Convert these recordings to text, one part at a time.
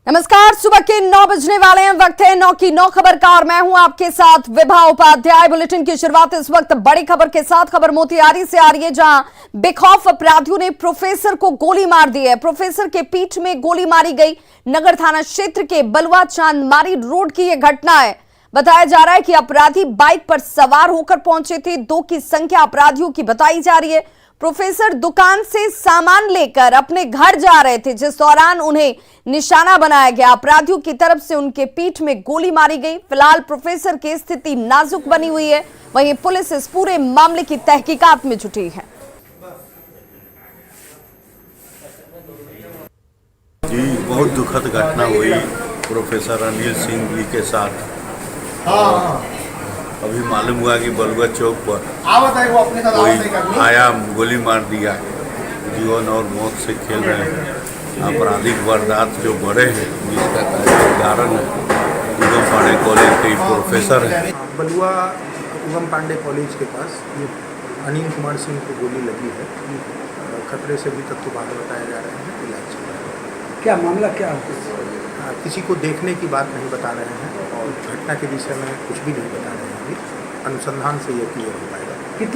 नमस्कार, सुबह के 9 बजने वाले हैं। वक्त है 9 की 9 खबर का और मैं हूं आपके साथ विभा उपाध्याय। बुलेटिन की शुरुआत इस वक्त बड़ी खबर के साथ खबर मोतिहारी से आ रही है, जहां बेखौफ अपराधियों ने प्रोफेसर को गोली मार दी है। प्रोफेसर के पीठ में गोली मारी गई। नगर थाना क्षेत्र के बलुआ चांदमारी रोड की यह घटना है। बताया जा रहा है कि अपराधी बाइक पर सवार होकर पहुंचे थे। 2 की संख्या अपराधियों की बताई जा रही है। प्रोफेसर दुकान से सामान लेकर अपने घर जा रहे थे, जिस दौरान उन्हें निशाना बनाया गया। अपराधियों की तरफ से उनके पीठ में गोली मारी गई। फिलहाल प्रोफेसर की स्थिति नाजुक बनी हुई है। वहीं पुलिस इस पूरे मामले की तहकीकात में जुटी है। जी, बहुत दुखद घटना हुई प्रोफेसर अनिल सिंह जी के साथ। अभी मालूम हुआ कि बलुआ चौक पर कोई आया, गोली मार दिया। जीवन और मौत से खेल रहे हैं। आपराधिक वारदात जो बढ़े हैं, जिसका कारण है उगम पांडे कॉलेज के प्रोफेसर है। बलुआ उगम पांडे कॉलेज के पास ये अनिल कुमार सिंह को गोली लगी है। खतरे से अभी तक तो बाहर बताया जा रहे हैं, इलाज चल रहा है। क्या मामला क्या है? किसी को देखने की बात नहीं बता रहे हैं और घटना के विषय में कुछ भी नहीं बता रहे हैं। अभी अनुसंधान से ये क्लियर हो पाएगा।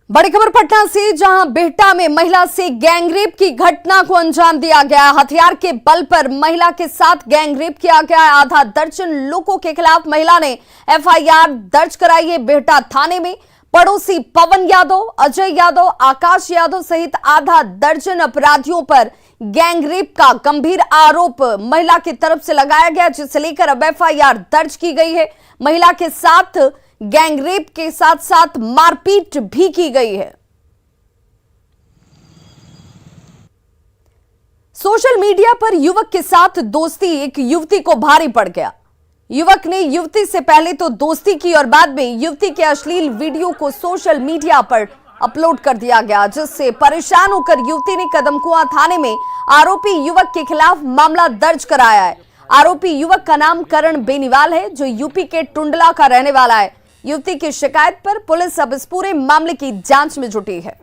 बड़ी खबर पटना से, जहां बिहटा में महिला से गैंगरेप की घटना को अंजाम दिया गया। हथियार के बल पर महिला के साथ गैंगरेप किया गया है। आधा दर्जन लोगों के खिलाफ महिला ने एफआईआर दर्ज कराई है बिहटा थाने में। पड़ोसी पवन यादव, अजय यादव, आकाश यादव सहित आधा दर्जन अपराधियों पर गैंगरेप का गंभीर आरोप महिला की तरफ से लगाया गया, जिसे लेकर अब एफआईआर दर्ज की गई है। महिला के साथ गैंगरेप के साथ साथ मारपीट भी की गई है। सोशल मीडिया पर युवक के साथ दोस्ती एक युवती को भारी पड़ गया। युवक ने युवती से पहले तो दोस्ती की और बाद में युवती के अश्लील वीडियो को सोशल मीडिया पर अपलोड कर दिया गया, जिससे परेशान होकर युवती ने कदमकुआं थाने में आरोपी युवक के खिलाफ मामला दर्ज कराया है। आरोपी युवक का नाम करण बेनीवाल है, जो यूपी के टुंडला का रहने वाला है। युवती की शिकायत पर पुलिस अब इस पूरे मामले की जांच में जुटी है।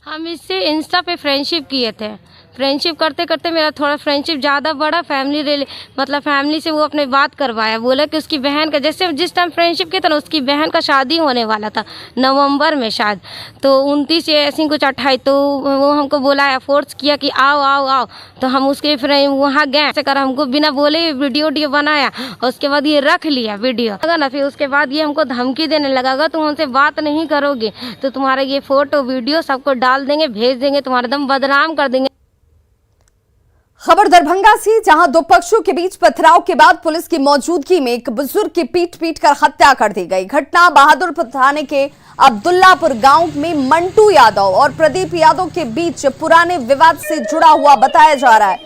हम इससे इंस्टा पे फ्रेंडशिप किए थे। फ्रेंडशिप करते करते मेरा थोड़ा फ्रेंडशिप ज़्यादा बढ़ा। फैमिली से वो अपने बात करवाया। बोला कि उसकी बहन का, जैसे जिस टाइम फ्रेंडशिप किया था ना, उसकी बहन का शादी होने वाला था नवंबर में शायद, तो 29 या ऐसी कुछ 28, तो वो हमको बुलाया, फोर्स किया कि आओ आओ आओ। तो हम उसके वहाँ गए। ऐसे कर हमको बिना बोले वीडियो बनाया और उसके बाद ये रख लिया वीडियो ना। फिर उसके बाद ये हमको धमकी देने लगा, तुम हमसे बात नहीं करोगे तो तुम्हारा ये फोटो वीडियो सबको डाल देंगे, भेज देंगे, तुम्हारा दम बदनाम कर देंगे। खबर दरभंगा से, जहां 2 पक्षों के बीच पथराव के बाद पुलिस की मौजूदगी में एक बुजुर्ग की पीट कर हत्या कर दी गई। घटना बहादुरपुर थाने के अब्दुल्लापुर गांव में मंटू यादव और प्रदीप यादव के बीच पुराने विवाद से जुड़ा हुआ बताया जा रहा है।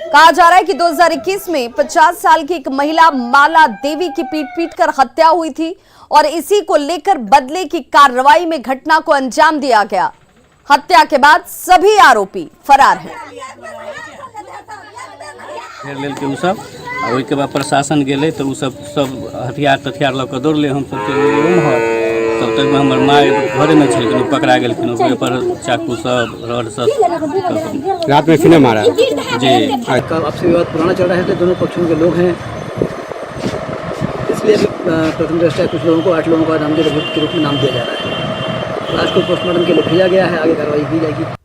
कहा जा रहा है कि 2021 में 50 साल की एक महिला माला देवी की पीट कर हत्या हुई थी और इसी को लेकर बदले की कार्रवाई में घटना को अंजाम दिया गया। हत्या के बाद सभी आरोपी फरार हैं। उसके बाद प्रशासन गए तो सब हथियार तथियार लऽ कऽ दौड़ले। हम सब रूम है, तब तक में हमर माँ घरे में छलखिन, पकड़ा गेलखिन। पर चाकू सब रड सब रात में फिर मारा जी। आपसी विवाद पुराना चल रहा है, दोनों पक्षों के लोग हैं, इसलिए प्रथम दृष्टया कुछ लोगों को 8 लोगों का नामजद के रूप में नाम दिया जा रहा है। लाश को पोस्टमार्टम के लिए भेजा गया है, आगे कार्रवाई की जाएगी।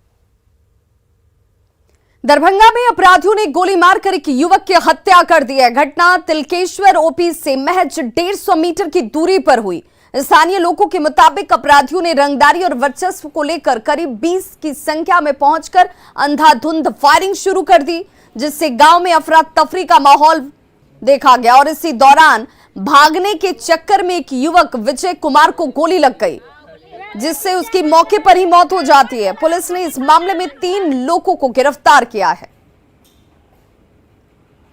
दरभंगा में अपराधियों ने गोली मारकर एक युवक की हत्या कर दी है। घटना तिलकेश्वर ओपी से महज 150 मीटर की दूरी पर हुई। स्थानीय लोगों के मुताबिक अपराधियों ने रंगदारी और वर्चस्व को लेकर करीब 20 की संख्या में पहुंचकर अंधाधुंध फायरिंग शुरू कर दी, जिससे गांव में अफरा तफरी का माहौल देखा गया और इसी दौरान भागने के चक्कर में एक युवक विजय कुमार को गोली लग गई, जिससे उसकी मौके पर ही मौत हो जाती है। पुलिस ने इस मामले में 3 लोगों को गिरफ्तार किया है।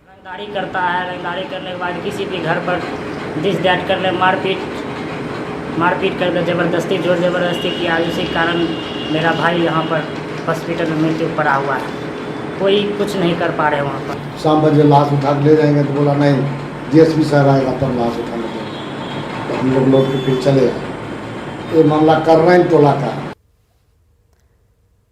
रंगदारी करता है, रंगदारी करने के बाद किसी भी घर पर दिस दैट कर ले, मारपीट कर दे, जबरदस्ती जोर जबरदस्ती किया। इसी कारण मेरा भाई यहाँ पर हॉस्पिटल में मृत्यु पड़ा हुआ है। कोई कुछ नहीं कर पा रहे वहाँ पर। शाम बजे लाश उठा के ले जाएंगे तो बोला नहीं, डीएसपी सर आएगा तब लाश उठाने के। तो हम लोग के फिर चले आए। ये मामला कर रहे हैं टोला का।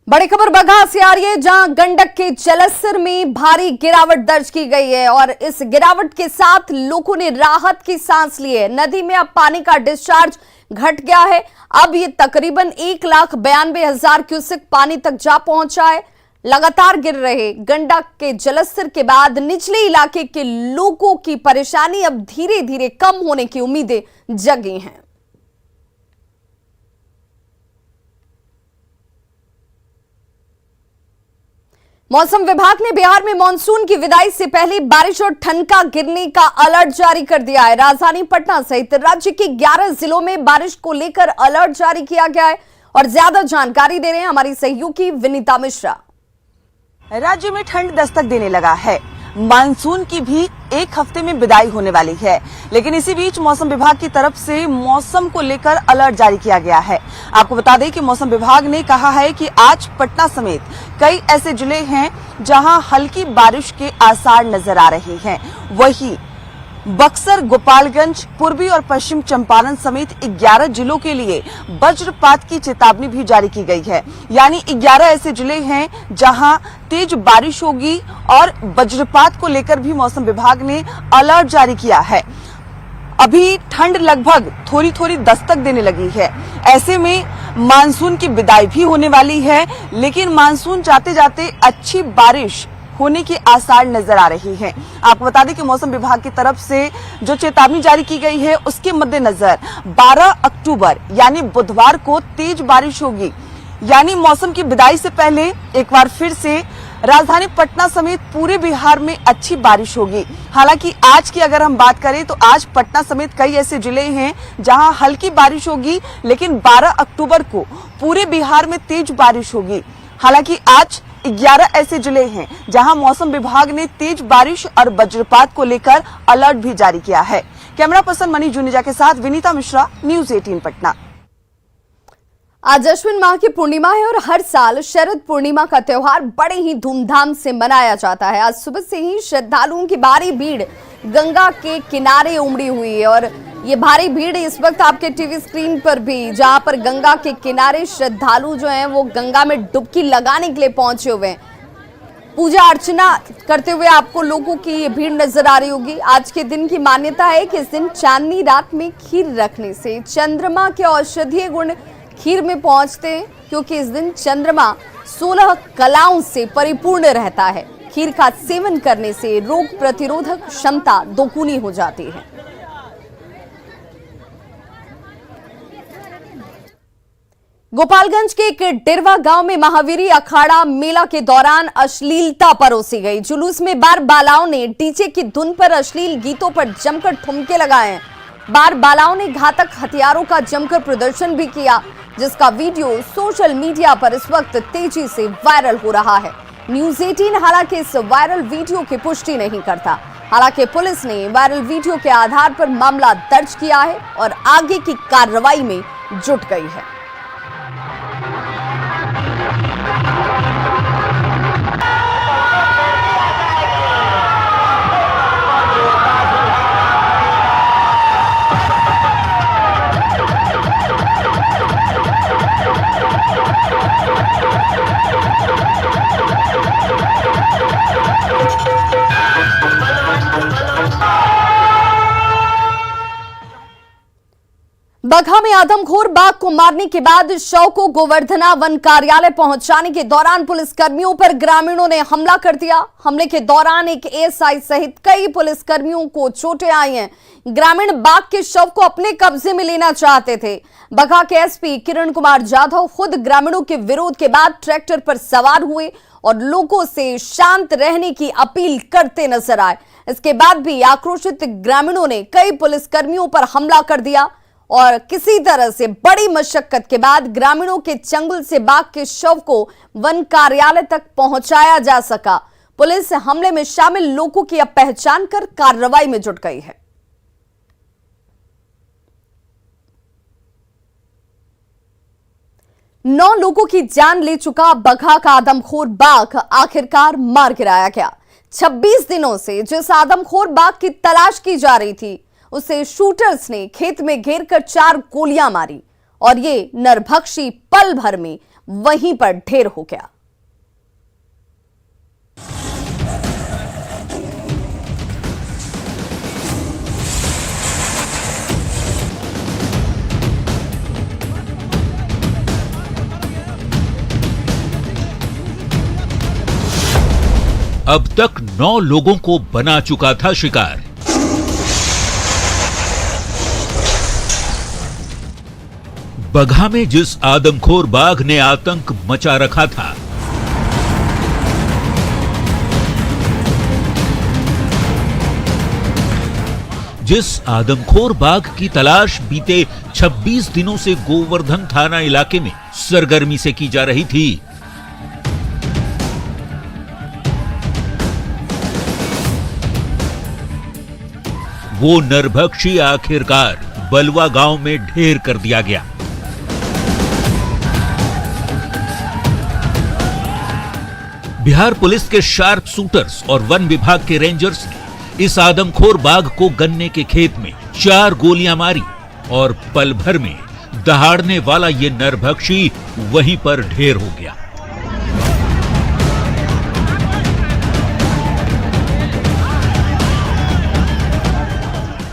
बड़ी खबर बगहा से आ रही है, जहां गंडक के जलस्तर में भारी गिरावट दर्ज की गई है और इस गिरावट के साथ लोगों ने राहत की सांस ली है। नदी में अब पानी का डिस्चार्ज घट गया है। अब ये तकरीबन 1,92,000 क्यूसेक पानी तक जा पहुंचा है। लगातार गिर रहे गंडक के जलस्तर के बाद निचले इलाके के लोगों की परेशानी अब धीरे धीरे कम होने की उम्मीदें जगी हैं। मौसम विभाग ने बिहार में मानसून की विदाई से पहले बारिश और ठनका गिरने का अलर्ट जारी कर दिया है। राजधानी पटना सहित राज्य के 11 जिलों में बारिश को लेकर अलर्ट जारी किया गया है और ज्यादा जानकारी दे रहे हैं हमारी सहयोगी विनीता मिश्रा। राज्य में ठंड दस्तक देने लगा है। मानसून की भी एक हफ्ते में विदाई होने वाली है, लेकिन इसी बीच मौसम विभाग की तरफ से मौसम को लेकर अलर्ट जारी किया गया है। आपको बता दें कि मौसम विभाग ने कहा है कि आज पटना समेत कई ऐसे जिले हैं जहां हल्की बारिश के आसार नजर आ रहे हैं। वहीं बक्सर, गोपालगंज, पूर्वी और पश्चिम चंपारण समेत 11 जिलों के लिए वज्रपात की चेतावनी भी जारी की गई है। यानी 11 ऐसे जिले हैं जहां तेज बारिश होगी और वज्रपात को लेकर भी मौसम विभाग ने अलर्ट जारी किया है। अभी ठंड लगभग थोड़ी थोड़ी दस्तक देने लगी है। ऐसे में मानसून की विदाई भी होने वाली है, लेकिन मानसून जाते जाते अच्छी बारिश होने के आसार नजर आ रही हैं। आपको बता दें कि मौसम विभाग की तरफ से जो चेतावनी जारी की गई है उसके मद्देनजर 12 अक्टूबर यानी बुधवार को तेज बारिश होगी। यानी मौसम की विदाई से पहले एक बार फिर से राजधानी पटना समेत पूरे बिहार में अच्छी बारिश होगी। हालांकि आज की अगर हम बात करें तो आज पटना समेत कई ऐसे जिले हैं जहां हल्की बारिश होगी, लेकिन 12 अक्टूबर को पूरे बिहार में तेज बारिश होगी। हालांकि आज 11 ऐसे जिले हैं जहां मौसम विभाग ने तेज बारिश और वज्रपात को लेकर अलर्ट भी जारी किया है। कैमरा पर्सन मनीष जुनेजा के साथ विनीता मिश्रा, न्यूज़ 18 पटना। आज अश्विन माह की पूर्णिमा है और हर साल शरद पूर्णिमा का त्योहार बड़े ही धूमधाम से मनाया जाता है। आज सुबह से ही श्रद्धालुओं की भारी भीड़ गंगा के किनारे उमड़ी हुई है और ये भारी भीड़ इस वक्त आपके टीवी स्क्रीन पर भी, जहां पर गंगा के किनारे श्रद्धालु जो हैं वो गंगा में डुबकी लगाने के लिए पहुंचे हुए हैं। पूजा अर्चना करते हुए आपको लोगों की ये भीड़ नजर आ रही होगी। आज के दिन की मान्यता है कि इस दिन चांदनी रात में खीर रखने से चंद्रमा के औषधीय गुण खीर में पहुंचते हैं, क्योंकि इस दिन चंद्रमा 16 कलाओं से परिपूर्ण रहता है। खीर का सेवन करने से रोग प्रतिरोधक क्षमता दोगुनी हो जाती है। गोपालगंज के एक डिरवा गांव में महावीरी अखाड़ा मेला के दौरान अश्लीलता परोसी गई। जुलूस में बार बालाओं ने डीजे की धुन पर अश्लील गीतों पर जमकर ठुमके लगाए। बार बालाओं ने घातक हथियारों का जमकर प्रदर्शन भी किया, जिसका वीडियो सोशल मीडिया पर इस वक्त तेजी से वायरल हो रहा है। न्यूज़ 18 हालांकि इस वायरल वीडियो की पुष्टि नहीं करता। हालांकि पुलिस ने वायरल वीडियो के आधार पर मामला दर्ज किया है और आगे की कार्रवाई में जुट गई है। बगहा में आदमखोर बाघ को मारने के बाद शव को गोवर्धना वन कार्यालय पहुंचाने के दौरान पुलिसकर्मियों पर ग्रामीणों ने हमला कर दिया। हमले के दौरान एक एएसआई सहित कई पुलिसकर्मियों को चोटें आई हैं। ग्रामीण बाघ के शव को अपने कब्जे में लेना चाहते थे। बगहा के एसपी किरण कुमार जाधव खुद ग्रामीणों के विरोध के बाद ट्रैक्टर पर सवार हुए और लोगों से शांत रहने की अपील करते नजर आए। इसके बाद भी आक्रोशित ग्रामीणों ने कई पुलिसकर्मियों पर हमला कर दिया और किसी तरह से बड़ी मशक्कत के बाद ग्रामीणों के चंगुल से बाघ के शव को वन कार्यालय तक पहुंचाया जा सका। पुलिस हमले में शामिल लोगों की अब पहचान कर कार्रवाई में जुट गई है। नौ लोगों की जान ले चुका बगहा का आदमखोर बाघ आखिरकार मार गिराया गया। 26 दिनों से जिस आदमखोर बाघ की तलाश की जा रही थी, उसे शूटर्स ने खेत में घेरकर 4 गोलियां मारी और ये नरभक्षी पल भर में वहीं पर ढेर हो गया। अब तक 9 लोगों को बना चुका था शिकार। बगहा में जिस आदमखोर बाघ ने आतंक मचा रखा था, जिस आदमखोर बाघ की तलाश बीते 26 दिनों से गोवर्धन थाना इलाके में सरगर्मी से की जा रही थी, वो नरभक्षी आखिरकार बलवा गांव में ढेर कर दिया गया। बिहार पुलिस के शार्प शूटर्स और वन विभाग के रेंजर्स ने इस आदमखोर बाघ को गन्ने के खेत में 4 गोलियां मारी और पल भर में दहाड़ने वाला ये नरभक्षी वहीं पर ढेर हो गया।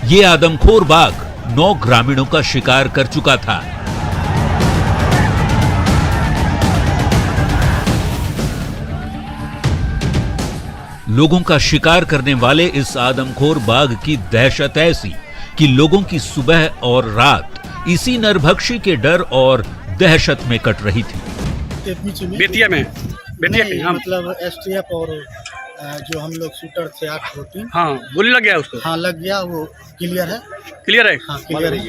ये आदमखोर बाघ 9 ग्रामीणों का शिकार कर चुका था। लोगों का शिकार करने वाले इस आदमखोर बाघ की दहशत ऐसी कि लोगों की सुबह और रात इसी नरभक्षी के डर और दहशत में कट रही थी। बेतिया में मतलब एसटीएफ और जो हम लोग शूटर थे 8 2 हाँ, गोली लग गया उसको। हाँ लग गया, वो क्लियर है। क्लियर है? हाँ क्लियर है।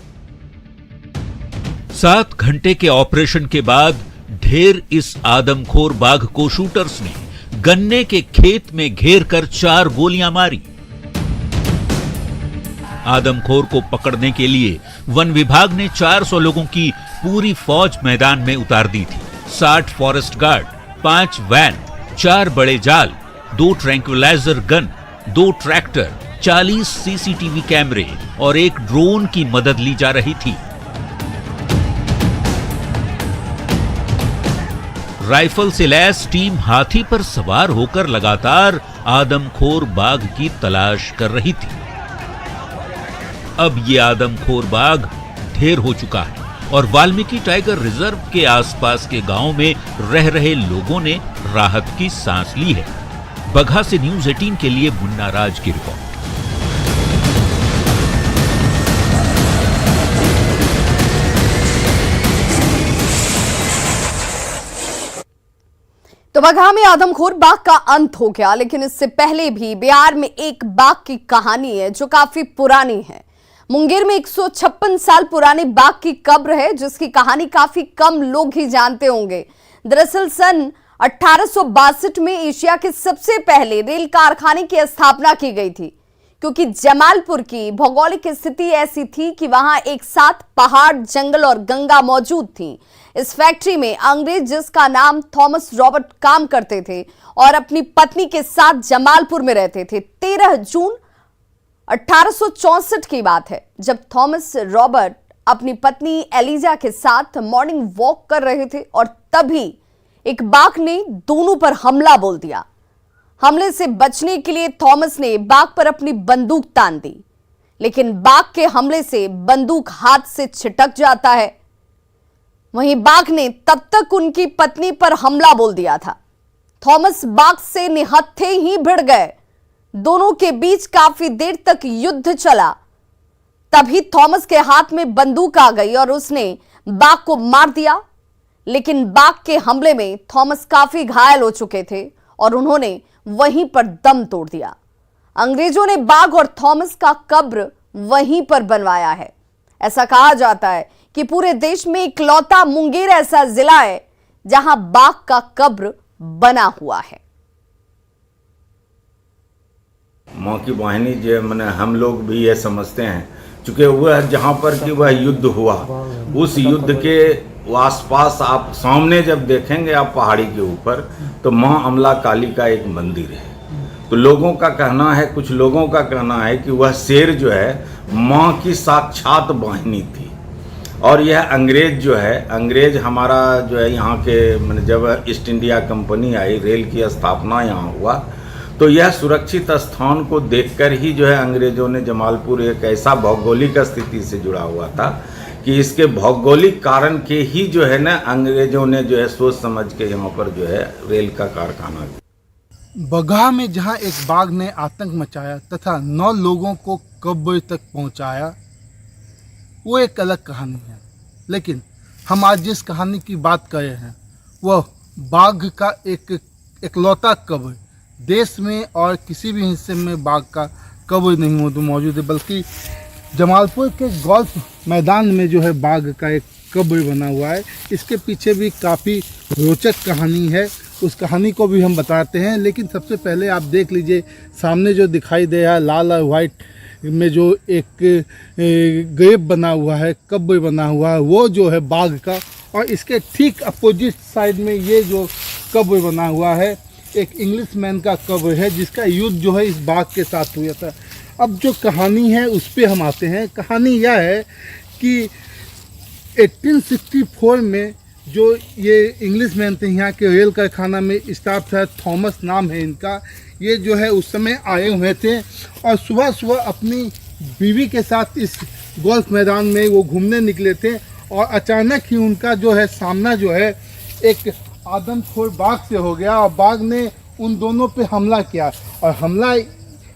7 घंटे के ऑपरेशन के बाद ढेर इस आदमखोर बाघ को शूटर्स ने गन्ने के खेत में घेर कर 4 गोलियां मारी। आदमखोर को पकड़ने के लिए वन विभाग ने 400 लोगों की पूरी फौज मैदान में उतार दी थी। 60 फॉरेस्ट गार्ड, 5 वैन, 4 बड़े जाल, 2 ट्रैंक्विलाइजर गन, 2 ट्रैक्टर, 40 सीसीटीवी कैमरे और 1 ड्रोन की मदद ली जा रही थी। राइफल से लैस टीम हाथी पर सवार होकर लगातार आदमखोर बाघ की तलाश कर रही थी। अब ये आदमखोर बाघ ढेर हो चुका है और वाल्मीकि टाइगर रिजर्व के आसपास के गांव में रह रहे लोगों ने राहत की सांस ली है। बगहा से न्यूज़ 18 के लिए मुन्ना राज की रिपोर्ट। तो बगहा में आदमखोर बाघ का अंत हो गया, लेकिन इससे पहले भी बिहार में एक बाघ की कहानी है जो काफी पुरानी है। मुंगेर में 156 साल पुराने बाघ की कब्र है जिसकी कहानी काफी कम लोग ही जानते होंगे। दरअसल सन 1862 में एशिया के सबसे पहले रेल कारखाने की स्थापना की गई थी, क्योंकि जमालपुर की भौगोलिक स्थिति ऐसी थी कि वहां एक साथ पहाड़, जंगल और गंगा मौजूद थी। इस फैक्ट्री में अंग्रेज जिसका नाम थॉमस रॉबर्ट काम करते थे और अपनी पत्नी के साथ जमालपुर में रहते थे। 13 जून 1864 की बात है जब थॉमस रॉबर्ट अपनी पत्नी एलिजा के साथ मॉर्निंग वॉक कर रहे थे और तभी एक बाघ ने दोनों पर हमला बोल दिया। हमले से बचने के लिए थॉमस ने बाघ पर अपनी बंदूक तान दी, लेकिन बाघ के हमले से बंदूक हाथ से छिटक जाता है। वहीं बाघ ने तब तक उनकी पत्नी पर हमला बोल दिया था। थॉमस बाघ से निहत्थे ही भिड़ गए। दोनों के बीच काफी देर तक युद्ध चला। तभी थॉमस के हाथ में बंदूक आ गई और उसने बाघ को मार दिया, लेकिन बाघ के हमले में थॉमस काफी घायल हो चुके थे और उन्होंने वहीं पर दम तोड़ दिया। अंग्रेजों ने बाघ और थॉमस का कब्र वहीं पर बनवाया है। ऐसा कहा जाता है कि पूरे देश में इकलौता मुंगेर ऐसा जिला है जहां बाघ का कब्र बना हुआ है। माँ की वाहिनी जो मैंने हम लोग भी ये समझते हैं, चूँकि वह जहाँ पर कि वह युद्ध हुआ, उस युद्ध के आसपास आप सामने जब देखेंगे आप पहाड़ी के ऊपर, तो माँ अमला काली का एक मंदिर है। तो लोगों का कहना है, कुछ लोगों का कहना है कि वह शेर जो है माँ की साक्षात वाहिनी थी। और यह अंग्रेज जो है, अंग्रेज हमारा जो है यहाँ के मैंने जब ईस्ट इंडिया कंपनी आई, रेल की स्थापना यहाँ हुआ, तो यह सुरक्षित स्थान को देखकर ही जो है अंग्रेजों ने, जमालपुर एक ऐसा भौगोलिक स्थिति से जुड़ा हुआ था कि इसके भौगोलिक कारण के ही जो है ना अंग्रेजों ने जो है सोच समझ के यहाँ पर जो है रेल का कारखाना। बगहा में जहां एक बाघ ने आतंक मचाया तथा 9 लोगों को कब्र तक पहुंचाया, वो एक अलग कहानी है। लेकिन हम आज जिस कहानी की बात कर रहे हैं वह बाघ का एक इकलौता कब्र, देश में और किसी भी हिस्से में बाघ का कब्र नहीं मौजूद है, बल्कि जमालपुर के गोल्फ मैदान में जो है बाघ का एक कब्र बना हुआ है। इसके पीछे भी काफ़ी रोचक कहानी है, उस कहानी को भी हम बताते हैं। लेकिन सबसे पहले आप देख लीजिए सामने जो दिखाई दे रहा है लाल और वाइट में जो एक ग्रेव बना हुआ है, कब्र बना हुआ है, वो जो है बाघ का। और इसके ठीक अपोजिट साइड में ये जो कब्र बना हुआ है एक इंग्लिश मैन का कब्र है, जिसका युद्ध जो है इस बाघ के साथ हुआ था। अब जो कहानी है उस पर हम आते हैं। कहानी यह है कि 1864 में जो ये इंग्लिश मैन थे, यहाँ के रेल कारखाना में स्टाफ था, थॉमस नाम है इनका, ये जो है उस समय आए हुए थे और सुबह सुबह अपनी बीवी के साथ इस गोल्फ मैदान में वो घूमने निकले थे और अचानक ही उनका जो है सामना जो है एक आदमखोर बाघ से हो गया और बाघ ने उन दोनों पे हमला किया। और हमला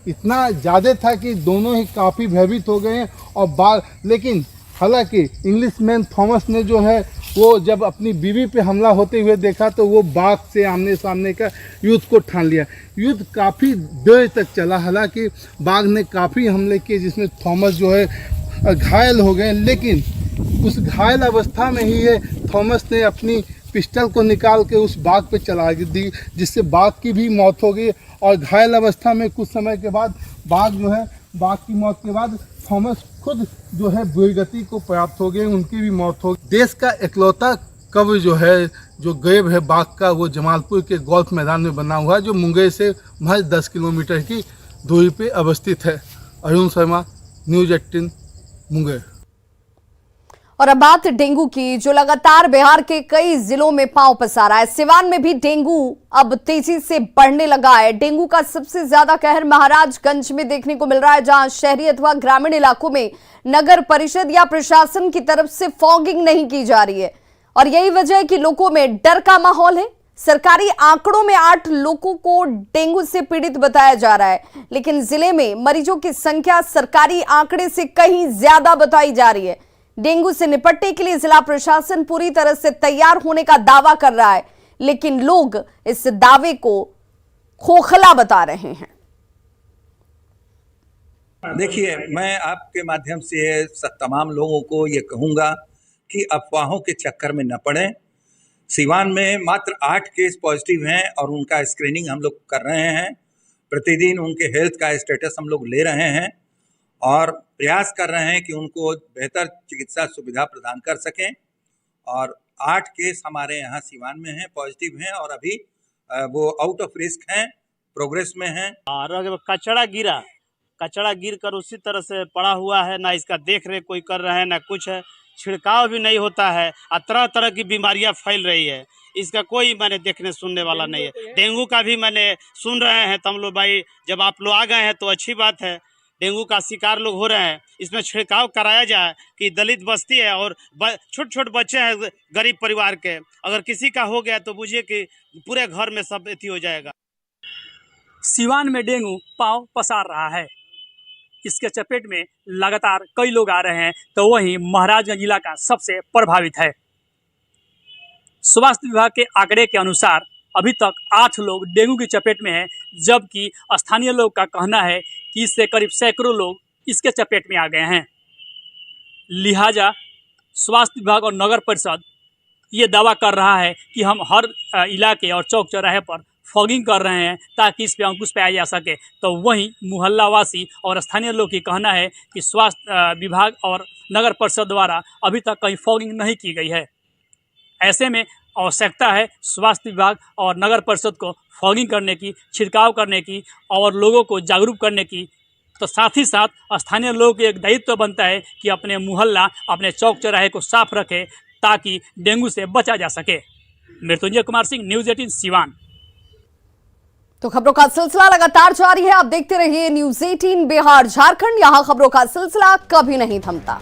इतना ज़्यादा था कि दोनों ही काफ़ी भयभीत हो गए और बाघ, लेकिन हालांकि इंग्लिश मैन थॉमस ने जो है वो जब अपनी बीवी पे हमला होते हुए देखा तो वो बाघ से आमने सामने का युद्ध को ठान लिया। युद्ध काफ़ी देर तक चला, हालांकि बाघ ने काफ़ी हमले किए जिसमें थॉमस जो है घायल हो गए। लेकिन उस घायल अवस्था में ही ये थॉमस ने अपनी पिस्टल को निकाल के उस बाघ पे चला दी, जिससे बाघ की भी मौत हो गई। और घायल अवस्था में कुछ समय के बाद बाघ की मौत के बाद थॉमस खुद जो है वीरगति को प्राप्त हो गए, उनकी भी मौत हो गई। देश का इकलौता कब्र जो है, जो ग्रेव है बाघ का, वो जमालपुर के गोल्फ मैदान में बना हुआ है, जो मुंगेर से महज 10 किलोमीटर की दूरी पे अवस्थित है। अरुण शर्मा, न्यूज़ 18 मुंगेर। और अब बात डेंगू की, जो लगातार बिहार के कई जिलों में पांव पसारा है। सिवान में भी डेंगू अब तेजी से बढ़ने लगा है। डेंगू का सबसे ज्यादा कहर महाराजगंज में देखने को मिल रहा है, जहां शहरी अथवा ग्रामीण इलाकों में नगर परिषद या प्रशासन की तरफ से फॉगिंग नहीं की जा रही है और यही वजह है कि लोगों में डर का माहौल है। सरकारी आंकड़ों में 8 लोगों को डेंगू से पीड़ित बताया जा रहा है, लेकिन जिले में मरीजों की संख्या सरकारी आंकड़े से कहीं ज्यादा बताई जा रही है। डेंगू से निपटने के लिए जिला प्रशासन पूरी तरह से तैयार होने का दावा कर रहा है, लेकिन लोग इस दावे को खोखला बता रहे हैं। देखिए, मैं आपके माध्यम से तमाम लोगों को ये कहूँगा कि अफवाहों के चक्कर में न पड़ें। सिवान में मात्र 8 केस पॉजिटिव हैं और उनका स्क्रीनिंग हम लोग कर रहे हैं। प्रतिदिन उनके हेल्थ का स्टेटस हम लोग ले रहे हैं और प्रयास कर रहे हैं कि उनको बेहतर चिकित्सा सुविधा प्रदान कर सकें। और 8 केस हमारे यहाँ सिवान में हैं, पॉजिटिव हैं और अभी वो आउट ऑफ रिस्क हैं, प्रोग्रेस में हैं। और कचरा गिर कर उसी तरह से पड़ा हुआ है, ना इसका देख रेख कोई कर रहे हैं, ना कुछ है, छिड़काव भी नहीं होता है और तरह तरह की बीमारियां फैल रही है। इसका कोई मैंने देखने सुनने वाला नहीं है। डेंगू का भी मैंने सुन रहे हैं, तम लोग भाई जब आप लोग आ गए हैं तो अच्छी बात है। डेंगू का शिकार लोग हो रहे हैं, इसमें छिड़काव कराया जाए कि दलित बस्ती है और छोटे छोटे बच्चे हैं गरीब परिवार के, अगर किसी का हो गया तो बुझिए कि पूरे घर में सब एथी हो जाएगा। सिवान में डेंगू पांव पसार रहा है, इसके चपेट में लगातार कई लोग आ रहे हैं, तो वहीं महाराजगंज इलाका सबसे प्रभावित है। स्वास्थ्य विभाग के आंकड़े के अनुसार अभी तक 8 लोग डेंगू की चपेट में हैं, जबकि स्थानीय लोग का कहना है कि इससे करीब सैकड़ों लोग इसके चपेट में आ गए हैं। लिहाजा स्वास्थ्य विभाग और नगर परिषद ये दावा कर रहा है कि हम हर इलाके और चौक चौराहे पर फॉगिंग कर रहे हैं ताकि इस पर अंकुश पाया जा सके। तो वहीं मोहल्लावासी और स्थानीय लोग की कहना है कि स्वास्थ्य विभाग और नगर परिषद द्वारा अभी तक कहीं फॉगिंग नहीं की गई है। ऐसे में आवश्यकता है स्वास्थ्य विभाग और नगर परिषद को फॉगिंग करने की, छिड़काव करने की और लोगों को जागरूक करने की, तो साथ ही साथ स्थानीय लोगों को एक दायित्व बनता है कि अपने मोहल्ला, अपने चौक चौराहे को साफ रखें ताकि डेंगू से बचा जा सके। मृत्युंजय कुमार सिंह, न्यूज़ 18 सिवान। तो खबरों का सिलसिला लगातार जारी है, आप देखते रहिए न्यूज़ 18 बिहार झारखंड, यहां खबरों का सिलसिला कभी नहीं थमता।